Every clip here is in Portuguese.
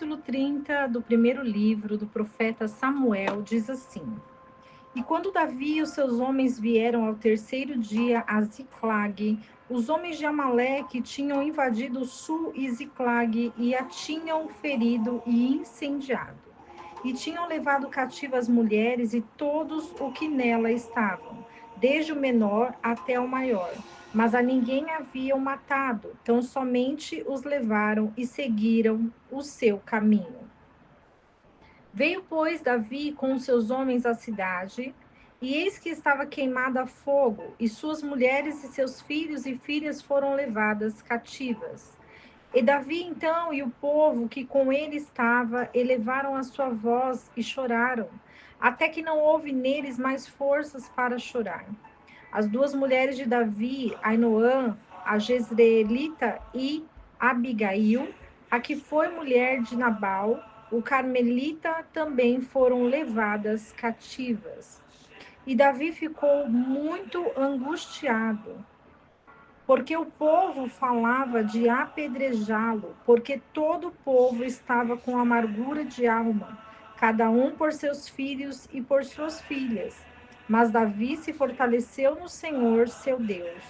capítulo 30 do primeiro livro do profeta Samuel diz assim: E quando Davi e os seus homens vieram ao terceiro dia a Ziclag, os homens de Amaleque tinham invadido Sul e Ziclag e a tinham ferido e incendiado. E tinham levado cativas mulheres e todos o que nela estavam, desde o menor até o maior. Mas a ninguém haviam matado, tão somente os levaram e seguiram o seu caminho. Veio, pois, Davi com os seus homens à cidade, e eis que estava queimada a fogo, e suas mulheres e seus filhos e filhas foram levadas cativas. E Davi, então, e o povo que com ele estava, elevaram a sua voz e choraram, até que não houve neles mais forças para chorar. As duas mulheres de Davi, Ainoã, a Jezreelita, e Abigail, a que foi mulher de Nabal, o carmelita, também foram levadas cativas. E Davi ficou muito angustiado, porque o povo falava de apedrejá-lo, porque todo o povo estava com amargura de alma, cada um por seus filhos e por suas filhas. Mas Davi se fortaleceu no Senhor, seu Deus.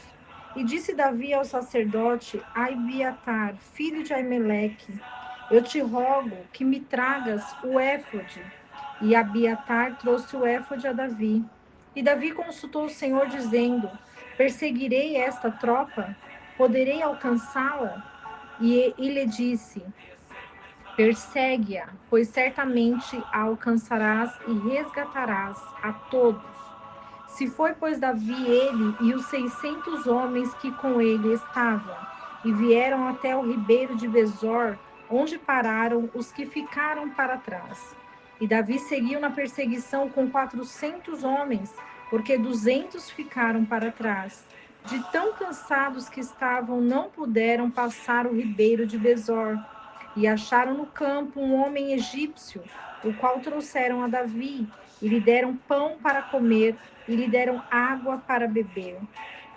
E disse Davi ao sacerdote Abiatar, filho de Aimeleque: Eu te rogo que me tragas o éfode. E Abiatar trouxe o éfode a Davi. E Davi consultou o Senhor, dizendo: Perseguirei esta tropa? Poderei alcançá-la? E lhe disse: Persegue-a, pois certamente a alcançarás e resgatarás a todos. Se foi, pois, Davi, ele e os 600 homens que com ele estavam, e vieram até o ribeiro de Besor, onde pararam os que ficaram para trás. E Davi seguiu na perseguição com 400 homens, porque 200 ficaram para trás. De tão cansados que estavam, não puderam passar o ribeiro de Besor. E acharam no campo um homem egípcio, o qual trouxeram a Davi, e lhe deram pão para comer, e lhe deram água para beber.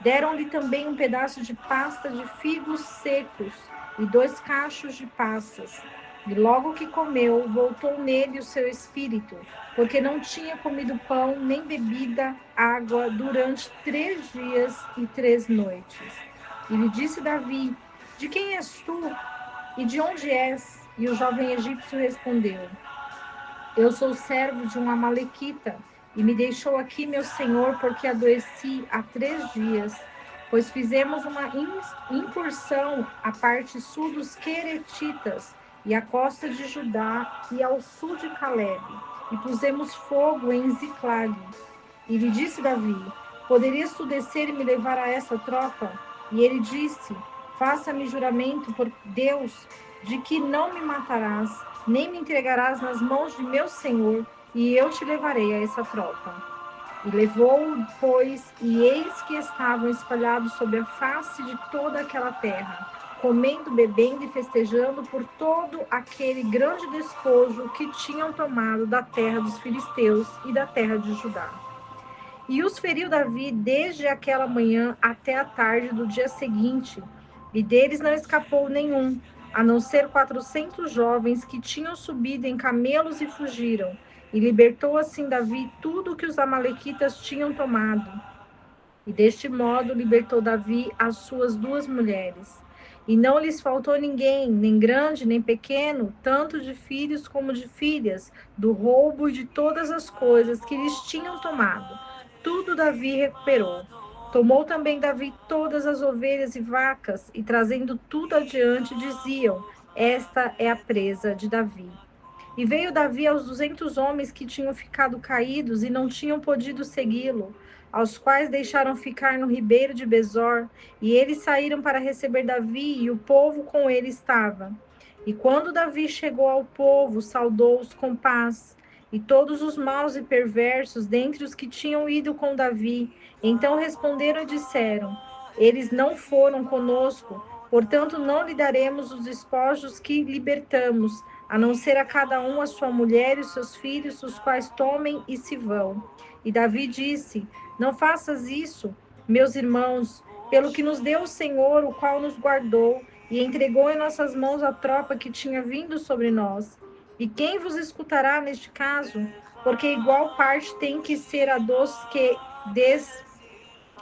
Deram-lhe também um pedaço de pasta de figos secos e 2 cachos de passas. E logo que comeu, voltou nele o seu espírito, porque não tinha comido pão nem bebida água durante 3 dias e 3 noites. E lhe disse Davi: De quem és tu? E de onde és? E o jovem egípcio respondeu: Eu sou servo de um amalequita, e me deixou aqui meu senhor, porque adoeci há 3 dias. Pois fizemos uma incursão à parte sul dos Queretitas, e à costa de Judá, e ao sul de Caleb, e pusemos fogo em Ziclag. E lhe disse Davi: Poderias tu descer e me levar a essa tropa? E ele disse: Faça-me juramento por Deus de que não me matarás, nem me entregarás nas mãos de meu senhor, e eu te levarei a essa tropa. E levou-o, pois, e eis que estavam espalhados sobre a face de toda aquela terra, comendo, bebendo e festejando por todo aquele grande despojo que tinham tomado da terra dos filisteus e da terra de Judá. E os feriu Davi desde aquela manhã até a tarde do dia seguinte, e deles não escapou nenhum, a não ser 400 jovens que tinham subido em camelos e fugiram. E libertou assim Davi tudo o que os amalequitas tinham tomado. E deste modo libertou Davi as suas 2 mulheres. E não lhes faltou ninguém, nem grande, nem pequeno, tanto de filhos como de filhas, do roubo e de todas as coisas que lhes tinham tomado. Tudo Davi recuperou. Tomou também Davi todas as ovelhas e vacas, e trazendo tudo adiante, diziam: Esta é a presa de Davi. E veio Davi aos 200 homens que tinham ficado caídos e não tinham podido segui-lo, aos quais deixaram ficar no ribeiro de Besor, e eles saíram para receber Davi, e o povo com ele estava. E quando Davi chegou ao povo, saudou-os com paz. E todos os maus e perversos dentre os que tinham ido com Davi, então responderam e disseram: Eles não foram conosco, portanto não lhe daremos os despojos que libertamos, a não ser a cada um a sua mulher e os seus filhos, os quais tomem e se vão. E Davi disse: Não faças isso, meus irmãos, pelo que nos deu o Senhor, o qual nos guardou, e entregou em nossas mãos a tropa que tinha vindo sobre nós. E quem vos escutará neste caso? Porque igual parte tem que ser a dos que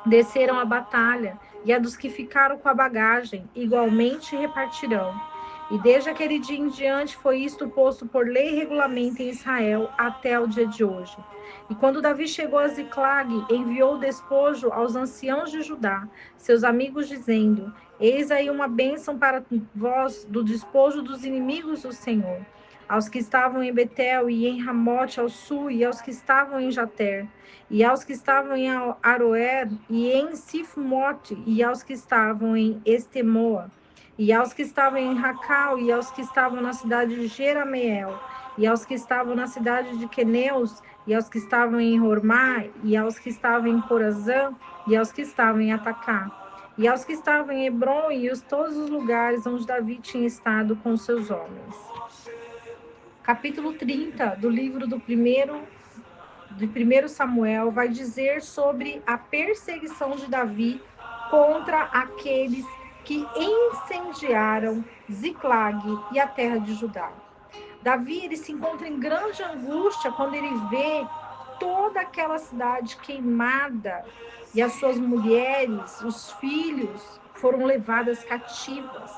desceram a batalha, e a dos que ficaram com a bagagem, igualmente repartirão. E desde aquele dia em diante foi isto posto por lei e regulamento em Israel até o dia de hoje. E quando Davi chegou a Ziclag, enviou o despojo aos anciãos de Judá, seus amigos, dizendo: Eis aí uma bênção para vós do despojo dos inimigos do Senhor, aos que estavam em Betel e em Ramote ao sul, e aos que estavam em Jater, e aos que estavam em Aroer e em Sifmote, e aos que estavam em Estemoa, e aos que estavam em Racal, e aos que estavam na cidade de Jerameel, e aos que estavam na cidade de Queneus, e aos que estavam em Hormá, e aos que estavam em Corazã, e aos que estavam em Atacá, e aos que estavam em Hebron, e todos os lugares onde Davi tinha estado com seus homens. Capítulo 30 do livro de 1 Samuel vai dizer sobre a perseguição de Davi contra aqueles que incendiaram Ziclag e a terra de Judá. Davi ele se encontra em grande angústia quando ele vê toda aquela cidade queimada e as suas mulheres, os filhos foram levadas cativas.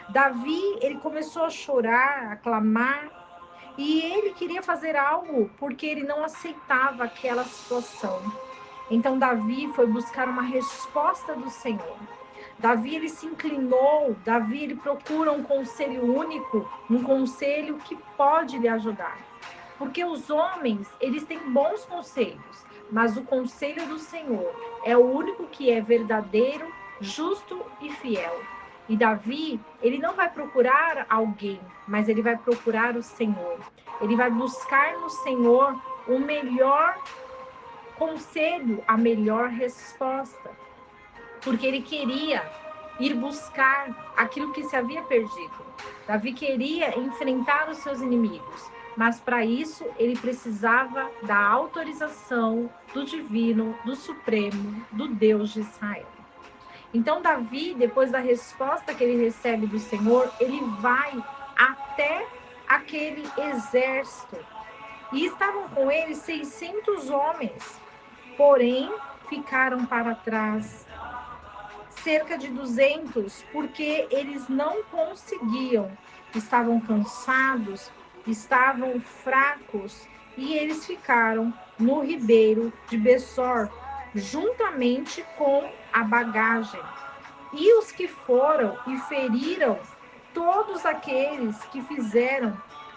Davi ele começou a chorar, a clamar, e ele queria fazer algo porque ele não aceitava aquela situação. Então Davi foi buscar uma resposta do Senhor. Davi ele se inclinou, Davi ele procura um conselho único, um conselho que pode lhe ajudar. Porque os homens, eles têm bons conselhos, mas o conselho do Senhor é o único que é verdadeiro, justo e fiel. E Davi, ele não vai procurar alguém, mas ele vai procurar o Senhor. Ele vai buscar no Senhor o melhor conselho, a melhor resposta. Porque ele queria ir buscar aquilo que se havia perdido. Davi queria enfrentar os seus inimigos, mas para isso ele precisava da autorização do divino, do supremo, do Deus de Israel. Então Davi, depois da resposta que ele recebe do Senhor, ele vai até aquele exército. E estavam com ele 600 homens, porém ficaram para trás cerca de 200, porque eles não conseguiam, estavam cansados, estavam fracos, e eles ficaram no ribeiro de Bessor, juntamente com a bagagem. E os que foram e feriram todos aqueles que fizeram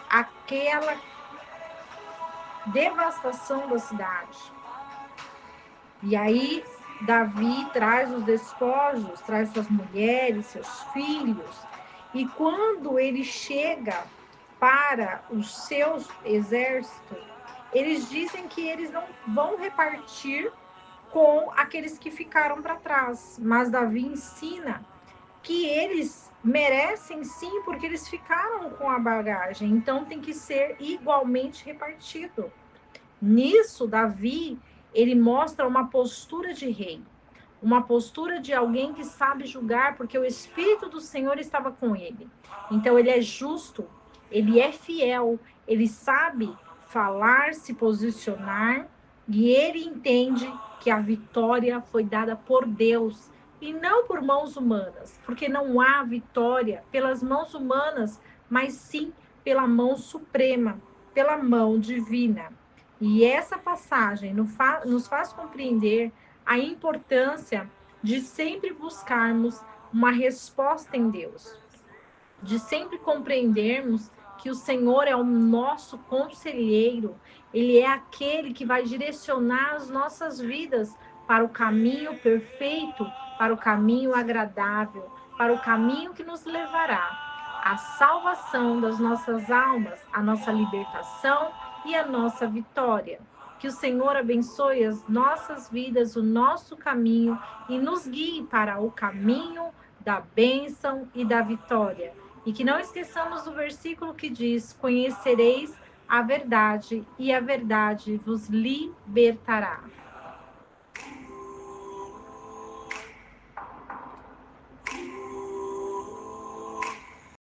aquela devastação da cidade. E aí Davi traz os despojos, traz suas mulheres, seus filhos, e quando ele chega para os seus exércitos, eles dizem que eles não vão repartir com aqueles que ficaram para trás, mas Davi ensina que eles merecem sim, porque eles ficaram com a bagagem, então tem que ser igualmente repartido. Nisso, Davi, ele mostra uma postura de rei, uma postura de alguém que sabe julgar, porque o Espírito do Senhor estava com ele. Então, ele é justo, ele é fiel, ele sabe falar, se posicionar, e ele entende que a vitória foi dada por Deus e não por mãos humanas, porque não há vitória pelas mãos humanas, mas sim pela mão suprema, pela mão divina. E essa passagem nos faz compreender a importância de sempre buscarmos uma resposta em Deus, de sempre compreendermos que o Senhor é o nosso conselheiro, ele é aquele que vai direcionar as nossas vidas para o caminho perfeito, para o caminho agradável, para o caminho que nos levará à salvação das nossas almas, à nossa libertação e à nossa vitória. Que o Senhor abençoe as nossas vidas, o nosso caminho e nos guie para o caminho da bênção e da vitória. E que não esqueçamos do versículo que diz: conhecereis a verdade e a verdade vos libertará.